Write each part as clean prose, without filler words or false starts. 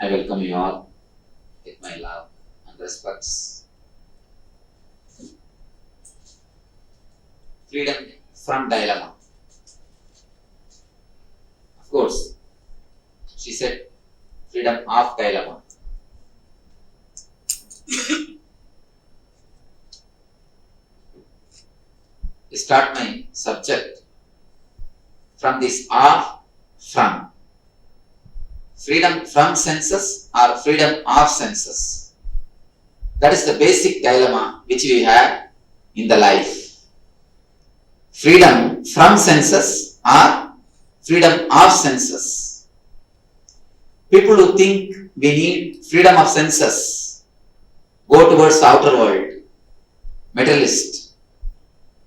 I welcome you all with my love and respects. Freedom from dilemma. Of course, she said freedom of dilemma. Start my subject from this of from. Freedom from senses or freedom of senses. That is the basic dilemma which we have in the life. Freedom from senses or freedom of senses. People who think we need freedom of senses go towards the outer world. Materialist.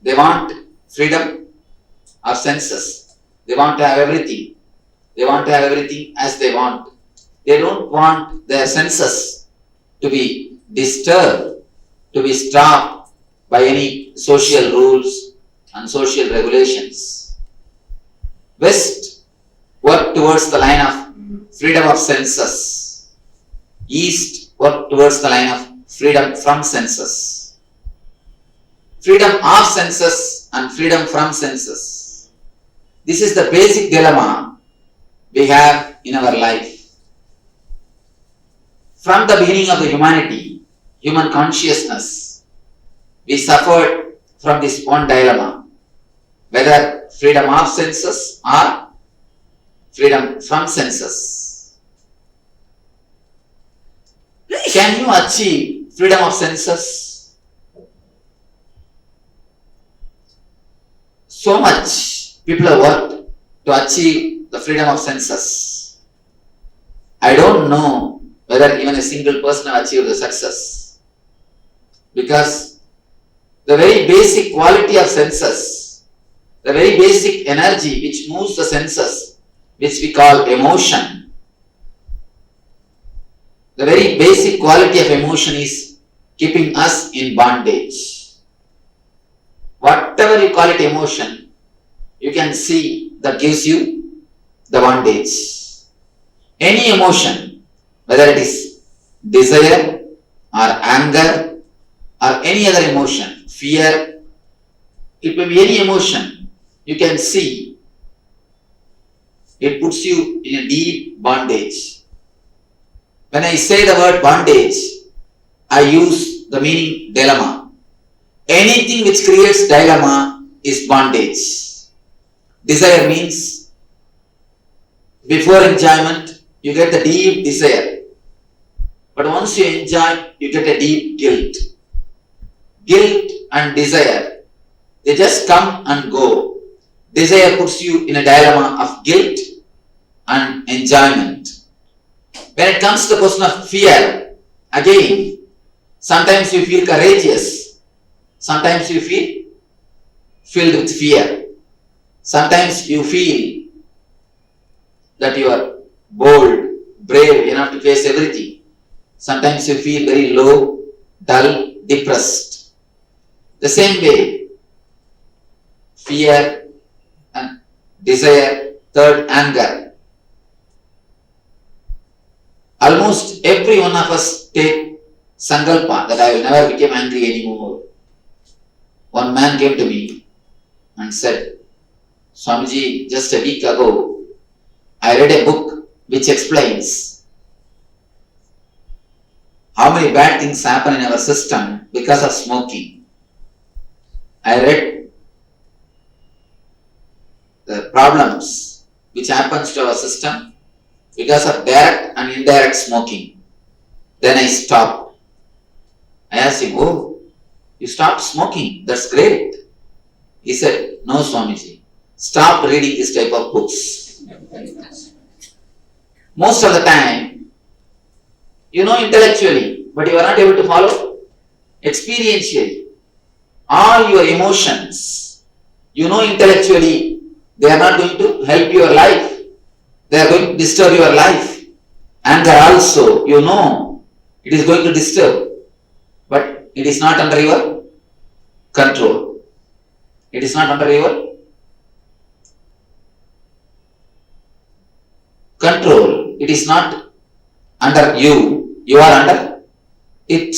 They want freedom of senses. They want to have everything. They want to have everything as they want. They don't want their senses to be disturbed, to be stopped by any social rules and social regulations. West work towards the line of freedom of senses. East work towards the line of freedom from senses. Freedom of senses and freedom from senses. This is the basic dilemma we have in our life. From the beginning of the humanity, human consciousness, we suffered from this one dilemma, whether freedom of senses or freedom from senses. Can you achieve freedom of senses? So much people have worked to achieve the freedom of senses. I don't know whether even a single person has achieved the success. Because the very basic quality of senses, the very basic energy which moves the senses, which we call emotion, the very basic quality of emotion is keeping us in bondage. Whatever you call it emotion, you can see that gives you the bondage. Any emotion, whether it is desire or anger or any other emotion, fear, it may be any emotion, you can see it puts you in a deep bondage. When I say the word bondage, I use the meaning dilemma. Anything which creates dilemma is bondage. Desire means before enjoyment, you get the deep desire. But once you enjoy, you get a deep guilt. Guilt and desire, they just come and go. Desire puts you in a dilemma of guilt and enjoyment. When it comes to the question of fear, again, sometimes you feel courageous. Sometimes you feel filled with fear. Sometimes you feel that you are bold, brave enough to face everything. Sometimes you feel very low, dull, depressed. The same way, fear and desire, third, anger. Almost every one of us take sankalpa that I will never become angry anymore. One man came to me and said, Swamiji, just a week ago, I read a book which explains how many bad things happen in our system because of smoking. I read the problems which happens to our system because of direct and indirect smoking. Then I stopped. I asked him, oh, you stopped smoking, that's great. He said, no Swamiji, stop reading this type of books. Most of the time, you know intellectually, but you are not able to follow experientially. All your emotions, you know intellectually, they are not going to help your life. They are going to disturb your life. Anger also, you know, it is going to disturb, but it is not under your control. It is not under your control. It is not under you, you are under it.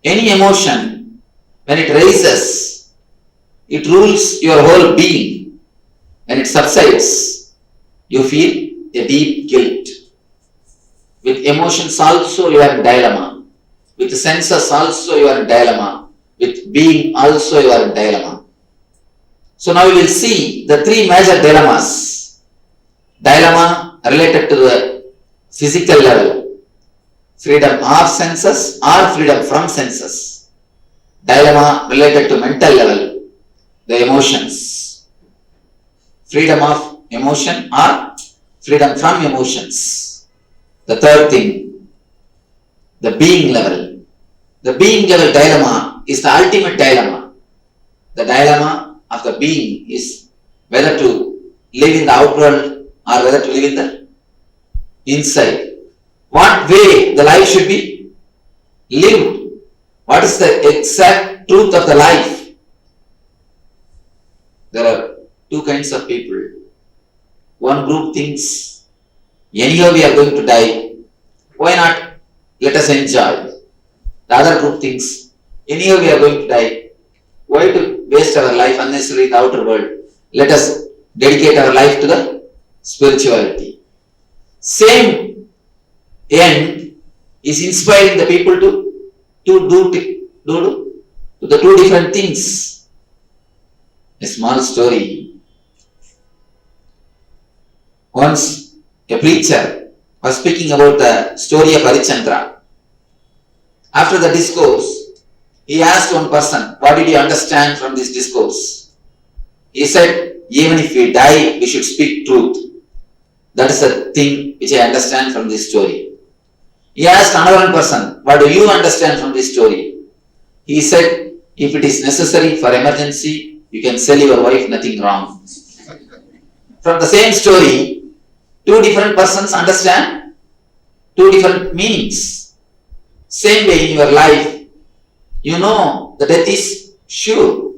Any emotion, when it rises, it rules your whole being. When it subsides, you feel a deep guilt. With emotions also you are in dilemma. With senses also you are in dilemma. With being also you are in dilemma. So now we will see the three major dilemmas. Dilemma related to the physical level. Freedom of senses or freedom from senses. Dilemma related to mental level. The emotions. Freedom of emotion or freedom from emotions. The third thing, the being level. The being level dilemma is the ultimate dilemma. The dilemma of the being is whether to live in the outworld or whether to live in the inside. What way the life should be lived? What is the exact truth of the life? There are two kinds of people. One group thinks, anyhow we are going to die, why not let us enjoy? The other group thinks, anyhow we are going to die, why to waste our life unnecessarily in the outer world? Let us dedicate our life to the spirituality. Same end is inspiring the people to do the two different things. A small story. Once a preacher was speaking about the story of Harichandra. After the discourse, he asked one person, what did you understand from this discourse? He said, even if we die, we should speak truth. That is the thing which I understand from this story. He asked another person, what do you understand from this story? He said, if it is necessary for emergency, you can sell your wife, nothing wrong. From the same story, two different persons understand two different meanings. Same way in your life, you know the death is sure.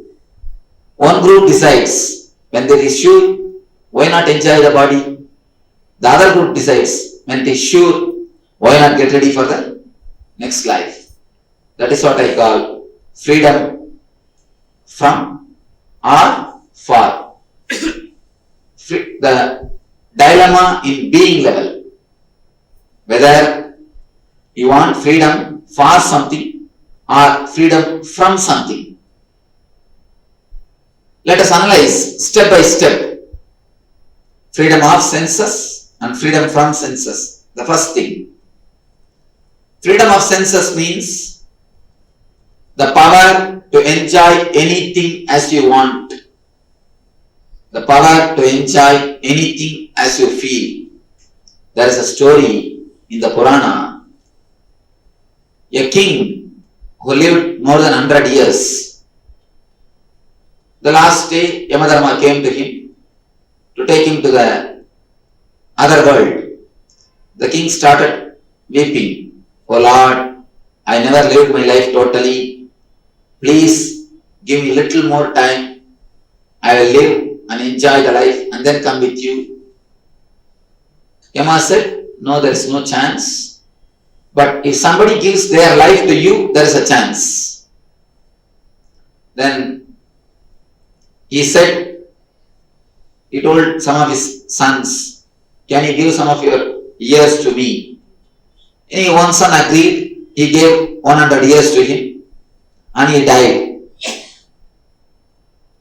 One group decides, when there is sure, why not enjoy the body? The other group decides, when it is sure, why not get ready for the next life? That is what I call freedom from or for. The dilemma in being level. Whether you want freedom for something or freedom from something. Let us analyze step by step. Freedom of senses and freedom from senses. The first thing. Freedom of senses means the power to enjoy anything as you want. The power to enjoy anything as you feel. There is a story in the Purana. A king who lived more than 100 years. The last day, Yamadharma came to him to take him to the other world. The king started weeping. Oh Lord, I never lived my life totally. Please give me little more time. I will live and enjoy the life and then come with you. Yama said, no, there is no chance. But if somebody gives their life to you, there is a chance. Then he said, he told some of his sons, can you give some of your years to me? And one son agreed, he gave 100 years to him and he died.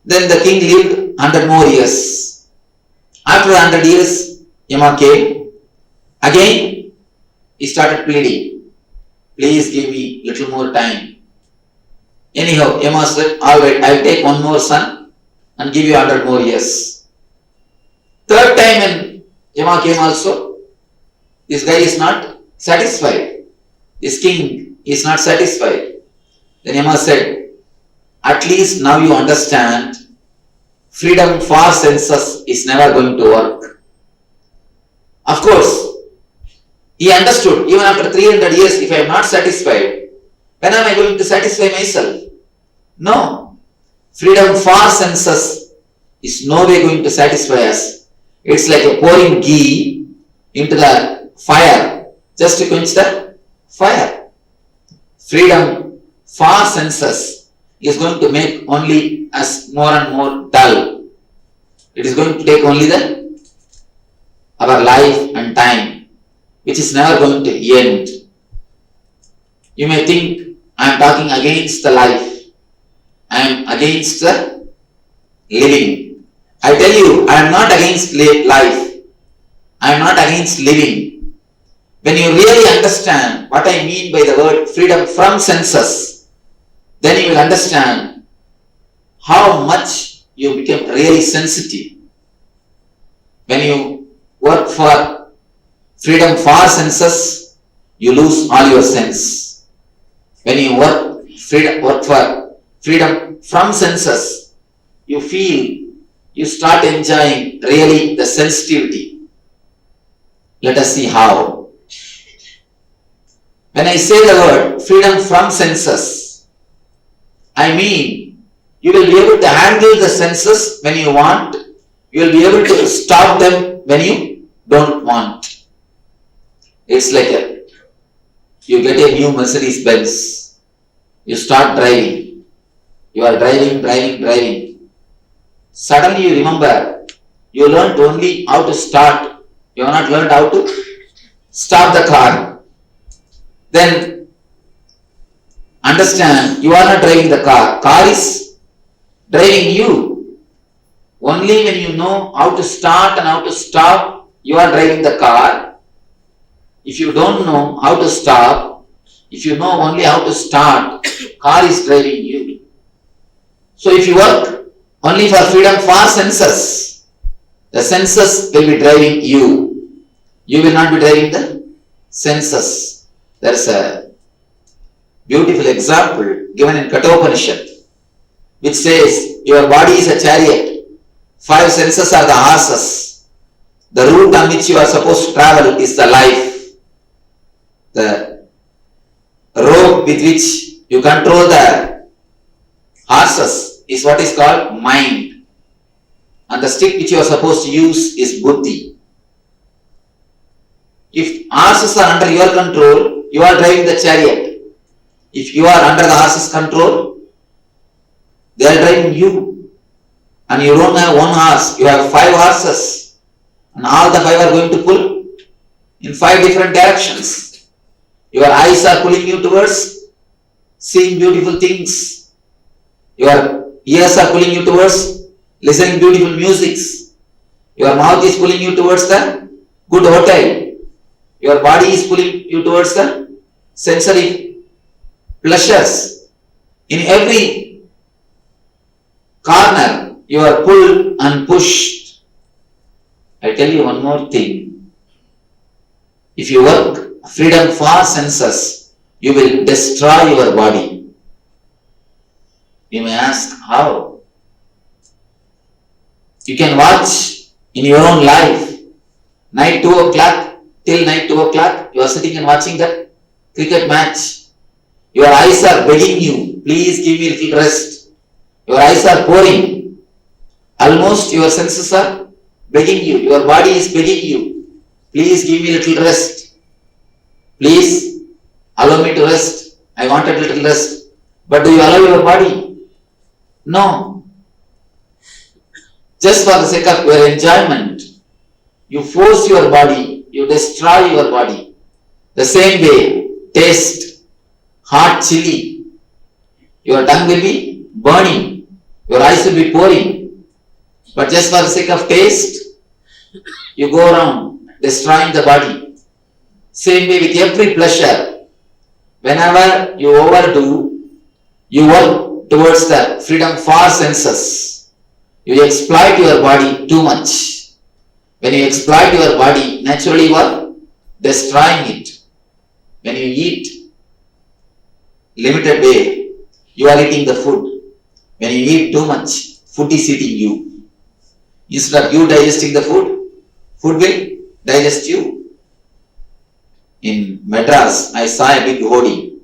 Then the king lived 100 more years. After 100 years, Yama came. Again, he started pleading, please give me little more time. Anyhow, Yama said, alright, I will take one more son and give you 100 more years. Third time when Yama came also, this guy is not satisfied. This king is not satisfied. Then Yama said, at least now you understand freedom for senses is never going to work. Of course, he understood, even after 300 years, if I am not satisfied, when am I going to satisfy myself? No. Freedom for senses is no way going to satisfy us. It's like a pouring ghee into the fire. just to quench the fire. Freedom for senses is going to make only us more and more dull. It is going to take only our life and time, which is never going to end. You may think I am talking against the life. I am against the living. I tell you, I am not against life. I am not against living. When you really understand what I mean by the word freedom from senses, then you will understand how much you become really sensitive. When you work for freedom for senses, you lose all your sense. When you work for freedom from senses, you start enjoying really the sensitivity. Let us see how. When I say the word freedom from senses, I mean you will be able to handle the senses when you want. You will be able to stop them when you don't want. It's like you get a new Mercedes Benz. You start driving. You are driving. Suddenly you remember, you learned only how to start. You have not learned how to stop the car. Then understand, you are not driving the car. Car is driving you. Only when you know how to start and how to stop, you are driving the car. If you don't know how to stop, if you know only how to start, car is driving you. So if you work only for freedom for senses, the senses will be driving you. You will not be driving the senses. There is a beautiful example given in Kathopanishad, which says, your body is a chariot. 5 senses are the horses. The route on which you are supposed to travel is the life. The rope with which you control the horses is what is called mind. And the stick which you are supposed to use is buddhi. If horses are under your control, you are driving the chariot. If you are under the horse's control, they are driving you. And you don't have one horse, you have 5 horses. And all the 5 are going to pull in 5 different directions. Your eyes are pulling you towards seeing beautiful things. Your ears are pulling you towards listening beautiful musics. Your mouth is pulling you towards the good hotel. Your body is pulling you towards the sensory pleasures. In every corner, you are pulled and pushed. I tell you one more thing. If you work freedom for senses, you will destroy your body. You may ask, how? You can watch in your own life. Night 2 o'clock, till night 2 o'clock, you are sitting and watching that cricket match. Your eyes are begging you, please give me a little rest. Your eyes are pouring. Almost your senses are begging you. Your body is begging you. Please give me a little rest. Please allow me to rest. I want a little rest. But do you allow your body? No. Just for the sake of your enjoyment, you force your body. You destroy your body. The same way, taste hot chili. Your tongue will be burning. Your eyes will be pouring. But just for the sake of taste, you go around destroying the body. Same way with every pleasure. Whenever you overdo, you work towards the freedom for senses. You exploit your body too much. When you exploit your body, naturally you are destroying it. When you eat limited way, you are eating the food. When you eat too much, food is eating you. Instead of you digesting the food, food will digest you. In Madras, I saw a big hoarding.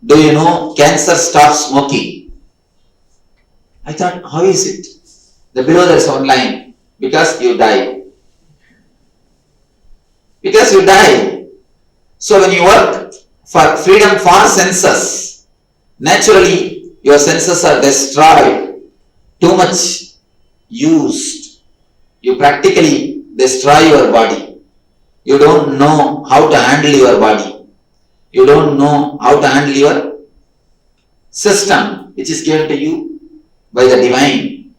Do you know cancer stops smoking? I thought, how is it? The below there is one line, because you die. Because you die. So when you work for freedom for senses, naturally your senses are destroyed, too much used. You practically destroy your body. You don't know how to handle your body. You don't know how to handle your system which is given to you by the divine.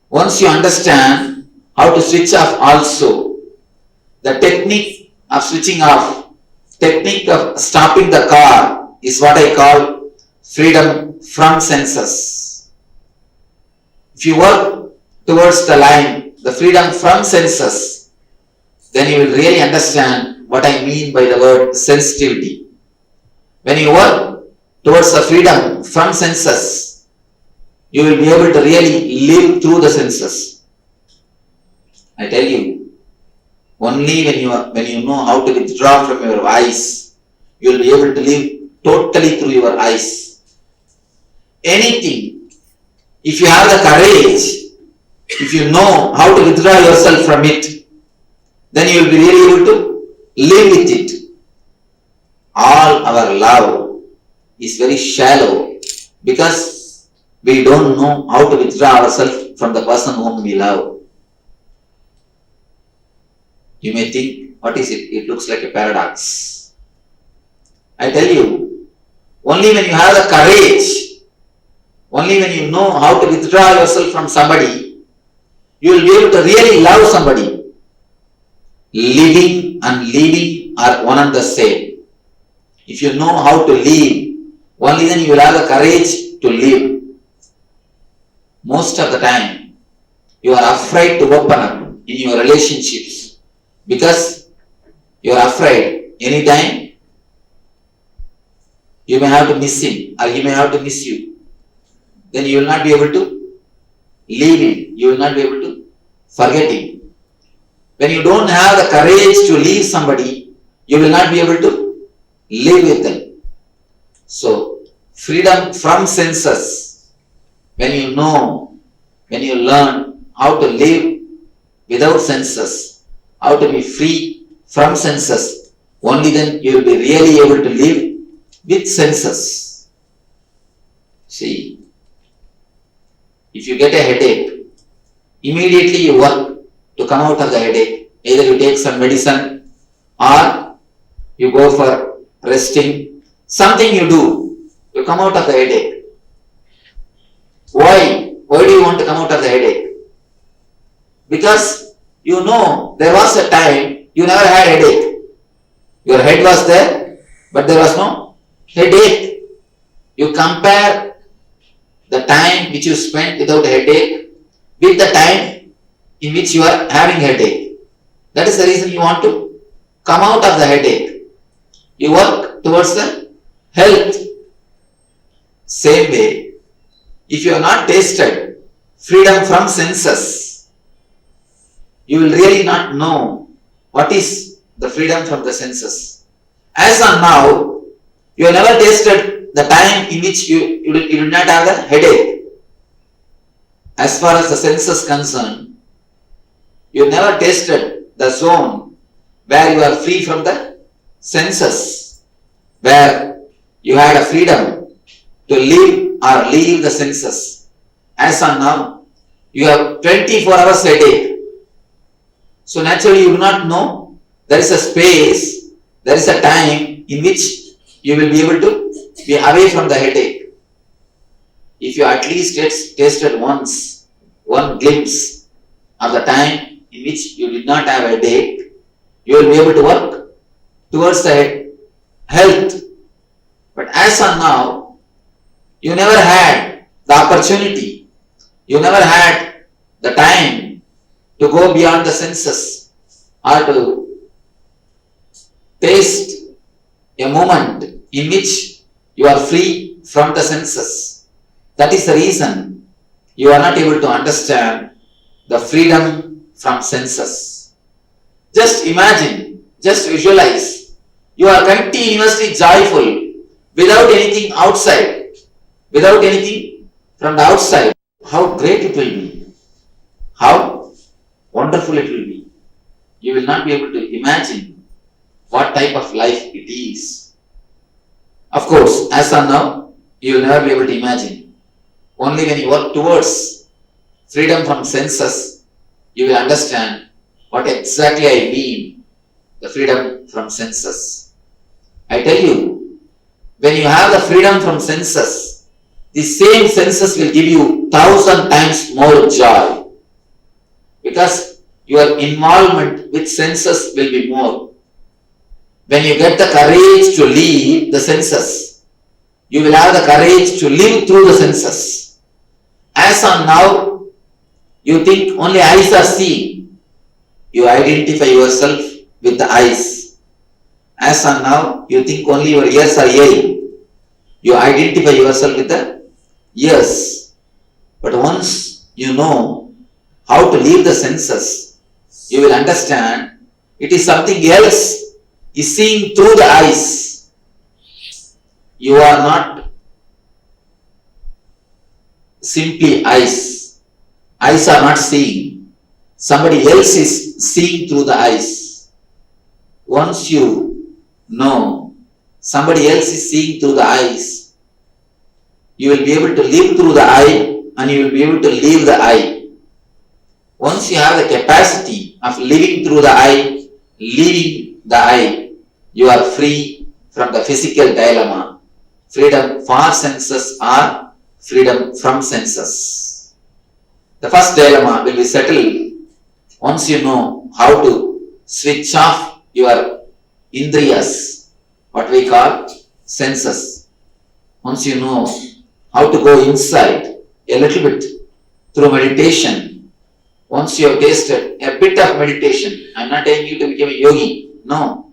Once you understand how to switch off also, the technique of switching off, technique of stopping the car is what I call freedom from senses. If you work towards the line, the freedom from senses, then you will really understand what I mean by the word sensitivity. When you work towards the freedom from senses, you will be able to really live through the senses. I tell you, only when you know how to withdraw from your eyes, you will be able to live totally through your eyes. Anything, if you have the courage, if you know how to withdraw yourself from it, then you will be really able to live with it. All our love is very shallow because we don't know how to withdraw ourselves from the person whom we love. You may think, what is it? It looks like a paradox. I tell you, only when you have the courage, only when you know how to withdraw yourself from somebody, you will be able to really love somebody. Living and leaving are one and the same. If you know how to live, only then you will have the courage to live. Most of the time, you are afraid to open up in your relationships because you are afraid anytime you may have to miss him or he may have to miss you. Then you will not be able to leave him. You will not be able to forget him. When you don't have the courage to leave somebody, you will not be able to live with them. So, freedom from senses, when you know, when you learn how to live without senses, how to be free from senses, only then you will be really able to live with senses. See, if you get a headache, immediately you work to come out of the headache. Either you take some medicine or you go for resting. Something you do, you come out of the headache. Why? Why do you want to come out of the headache? Because you know there was a time you never had headache. Your head was there, but there was no headache. You compare the time which you spent without headache with the time in which you are having headache. That is the reason you want to come out of the headache. You work towards the health. Same way, if you have not tasted freedom from senses, you will really not know what is the freedom from the senses. As on now, you have never tasted the time in which you do not have the headache. As far as the senses concerned, you never tasted the zone where you are free from the senses, where you had a freedom to live or leave the senses. As on now, you have 24 hours a day. So naturally you do not know there is a space, there is a time in which you will be able to be away from the headache. If you at least tasted once, one glimpse of the time in which you did not have a headache, you will be able to work towards the health. But as on now, you never had the opportunity, you never had the time to go beyond the senses or to taste a moment in which you are free from the senses. That is the reason you are not able to understand the freedom from senses. Just imagine, just visualize, you are continuously joyful without anything outside, without anything from the outside. How great it will be, how wonderful it will be. You will not be able to imagine what type of life it is. Of course, as of now, you will never be able to imagine. Only when you work towards freedom from senses, you will understand what exactly I mean, the freedom from senses. I tell you, when you have the freedom from senses, the same senses will give you 1,000 times more joy. Because your involvement with senses will be more. When you get the courage to leave the senses, you will have the courage to live through the senses. As on now, you think only eyes are seeing. You identify yourself with the eyes. As on now, you think only your ears are hearing. You identify yourself with the ears. But once you know how to leave the senses, you will understand it is something else is seeing through the eyes. You are not simply eyes. Eyes are not seeing. Somebody else is seeing through the eyes. Once you know somebody else is seeing through the eyes, you will be able to live through the eye and you will be able to leave the eye. Once you have the capacity of living through the eye, leaving the eye, you are free from the physical dilemma. Freedom for senses or freedom from senses. The first dilemma will be settled once you know how to switch off your indriyas, what we call senses. Once you know how to go inside a little bit through meditation, once you have tasted a bit of meditation, I am not telling you to become a yogi, no.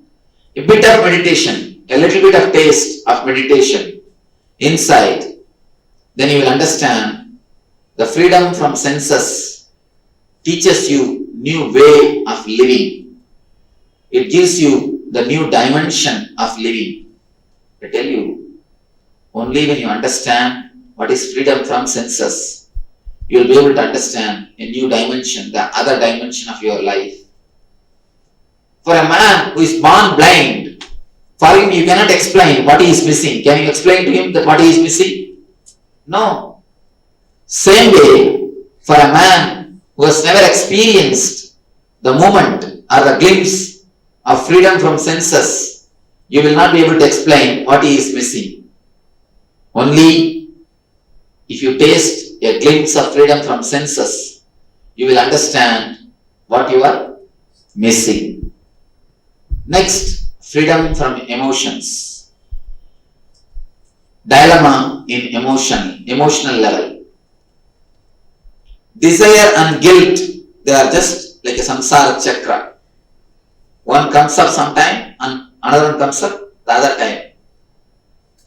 A bit of meditation, a little bit of taste of meditation inside, then you will understand the freedom from senses teaches you new way of living. It gives you the new dimension of living. I tell you, only when you understand what is freedom from senses, you will be able to understand a new dimension, the other dimension of your life. For a man who is born blind, for him you cannot explain what he is missing. Can you explain to him that what he is missing? No. Same way, for a man who has never experienced the moment or the glimpse of freedom from senses, you will not be able to explain what he is missing. Only if you taste a glimpse of freedom from senses, you will understand what you are missing. Next, freedom from emotions. Dilemma in emotional level. Desire and guilt, they are just like a samsara chakra. One comes up sometime and another one comes up the other time.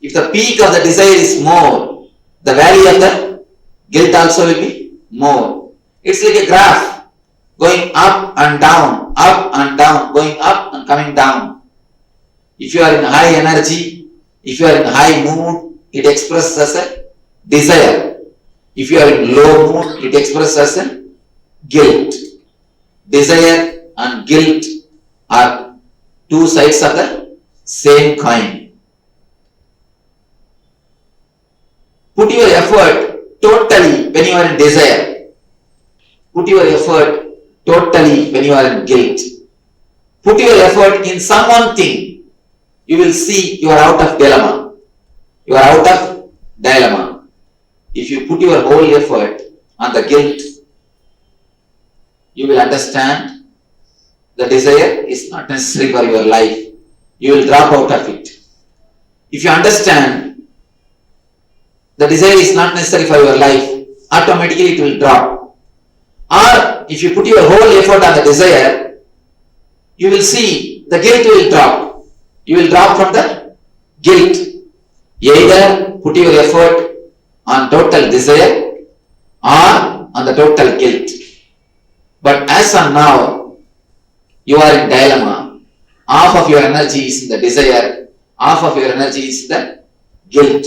If the peak of the desire is more, the valley of the guilt also will be more. It's like a graph going up and down, going up and coming down. If you are in high energy, if you are in high mood, it expresses as a desire. If you are in low mood, it expresses as a guilt. Desire and guilt are two sides of the same coin. Put your effort totally when you are in desire. Put your effort totally when you are in guilt. Put your effort in some one thing. You will see you are out of dilemma. You are out of dilemma. If you put your whole effort on the guilt, you will understand the desire is not necessary for your life. You will drop out of it. If you understand the desire is not necessary for your life, automatically it will drop. Or if you put your whole effort on the desire, you will see the guilt will drop. You will drop from the guilt. Either put your effort on total desire or on the total guilt. But as of now, you are in dilemma. Half of your energy is in the desire, half of your energy is the guilt.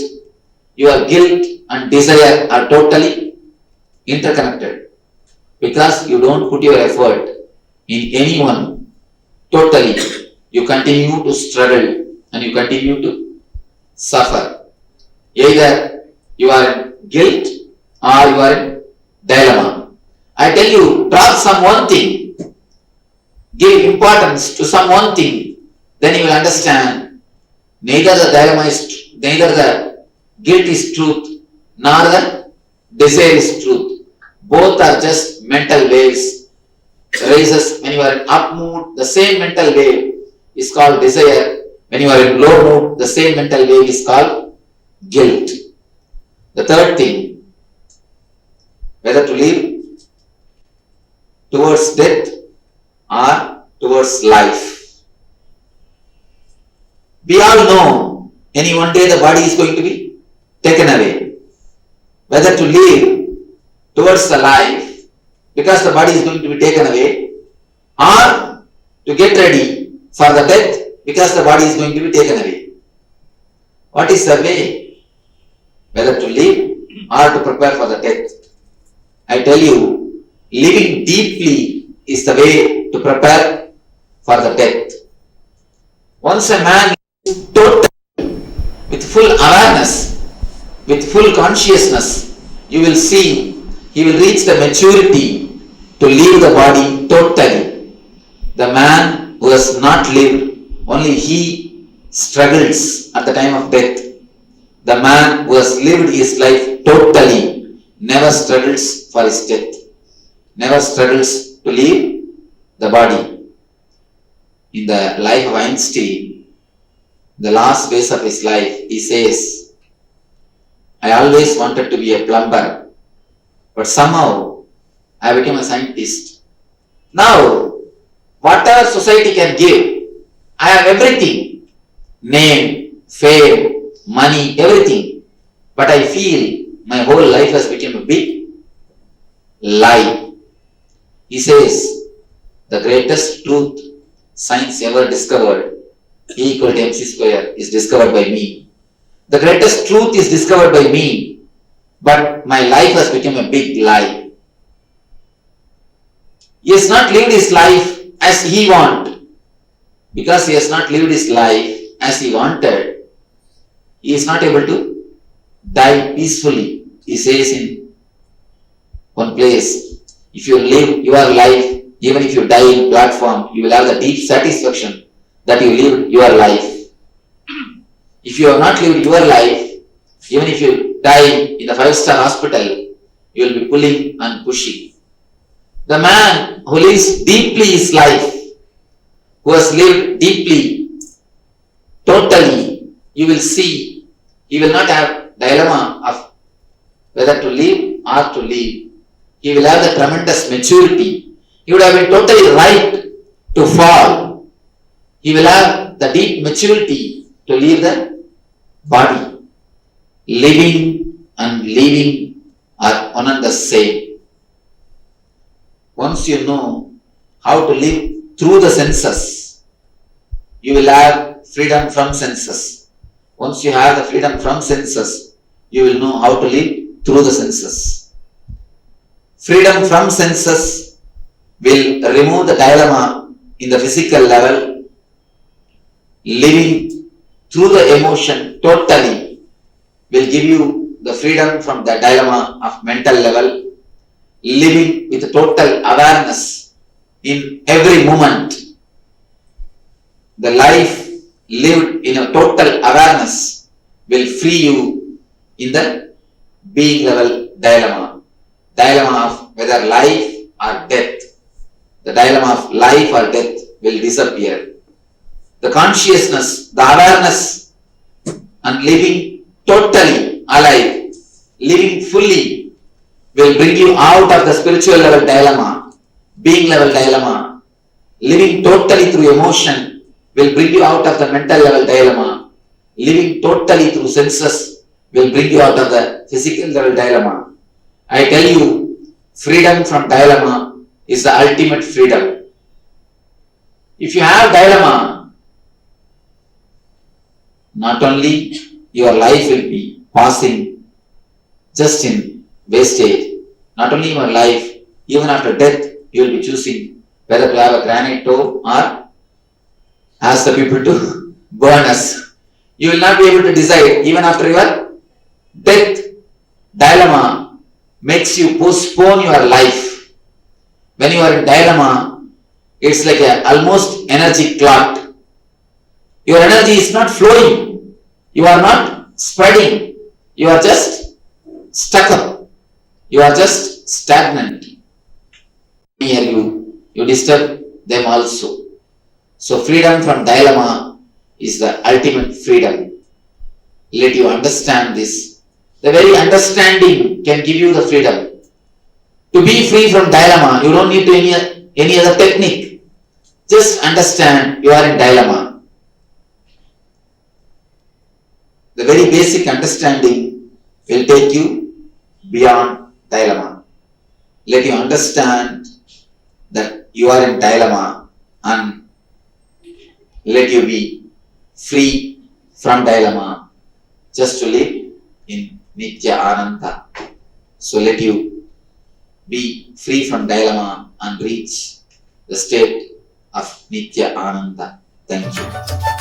Your guilt and desire are totally interconnected because you don't put your effort in anyone totally. you continue to struggle and you continue to suffer. Either you are in guilt or you are in dilemma. I tell you, drop some one thing, give importance to some one thing, then you will understand neither the dilemma is, neither the guilt is truth, nor the desire is truth. Both are just mental waves. Raises when you are in up mood, the same mental wave is called desire. When you are in low mood, the same mental wave is called guilt. The third thing, whether to live towards death or towards life. We all know any one day the body is going to be taken away. Whether to live towards the life because the body is going to be taken away, or to get ready for the death because the body is going to be taken away. What is the way? Whether to live or to prepare for the death. I tell you, living deeply is the way to prepare for the death. Once a man is totally with full awareness, with full consciousness, you will see he will reach the maturity to leave the body totally. The man who has not lived, only he struggles at the time of death. The man who has lived his life totally never struggles for his death, never struggles to leave the body. In the life of Einstein, the last phase of his life, he says, I always wanted to be a plumber, but somehow I became a scientist. Now, whatever society can give, I have everything. Name, fame, money, everything. But I feel my whole life has become a big lie. He says, the greatest truth science ever discovered, E equal to mc square, is discovered by me. The greatest truth is discovered by me, but my life has become a big lie. He has not lived his life as he wanted. Because he has not lived his life as he wanted, he is not able to die peacefully. He says in one place, if you live your life, even if you die in platform, you will have the deep satisfaction that you lived your life. If you have not lived your life, even if you die in the 5-star hospital, you will be pulling and pushing. The man who lives deeply his life, who has lived deeply, totally, you will see, he will not have dilemma of whether to live or to leave. He will have the tremendous maturity. He would have been totally right to fall. He will have the deep maturity to leave the body. Living and leaving are one and the same. Once you know how to live through the senses, you will have freedom from senses. Once you have the freedom from senses, you will know how to live through the senses. Freedom from senses will remove the dilemma in the physical level. Living through the emotion totally will give you the freedom from the dilemma of mental level. Living with total awareness in every moment. The life lived in a total awareness will free you in the being level dilemma. Dilemma of whether life or death. The dilemma of life or death will disappear. The consciousness, the awareness and living totally alive, living fully will bring you out of the spiritual level dilemma, being level dilemma. Living totally through emotion will bring you out of the mental level dilemma. Living totally through senses will bring you out of the physical level dilemma. I tell you, freedom from dilemma is the ultimate freedom. If you have dilemma, not only your life will be passing just in wastage, not only your life, even after death, you will be choosing whether to have a granite toe or ask the people to burn us. You will not be able to decide even after your death. Dilemma makes you postpone your life. When you are in dilemma, it's like a almost energy clot. Your energy is not flowing. You are not spreading. You are just stuck up. You are just stagnant. Near you, you disturb them also. So freedom from dilemma is the ultimate freedom. Let you understand this. The very understanding can give you the freedom. To be free from dilemma, you don't need to any other technique. Just understand you are in dilemma. The very basic understanding will take you beyond dilemma. Let you understand that you are in dilemma and let you be free from dilemma just to live in Nitya Ananda. So let you be free from dilemma and reach the state of Nitya Ananda. Thank you.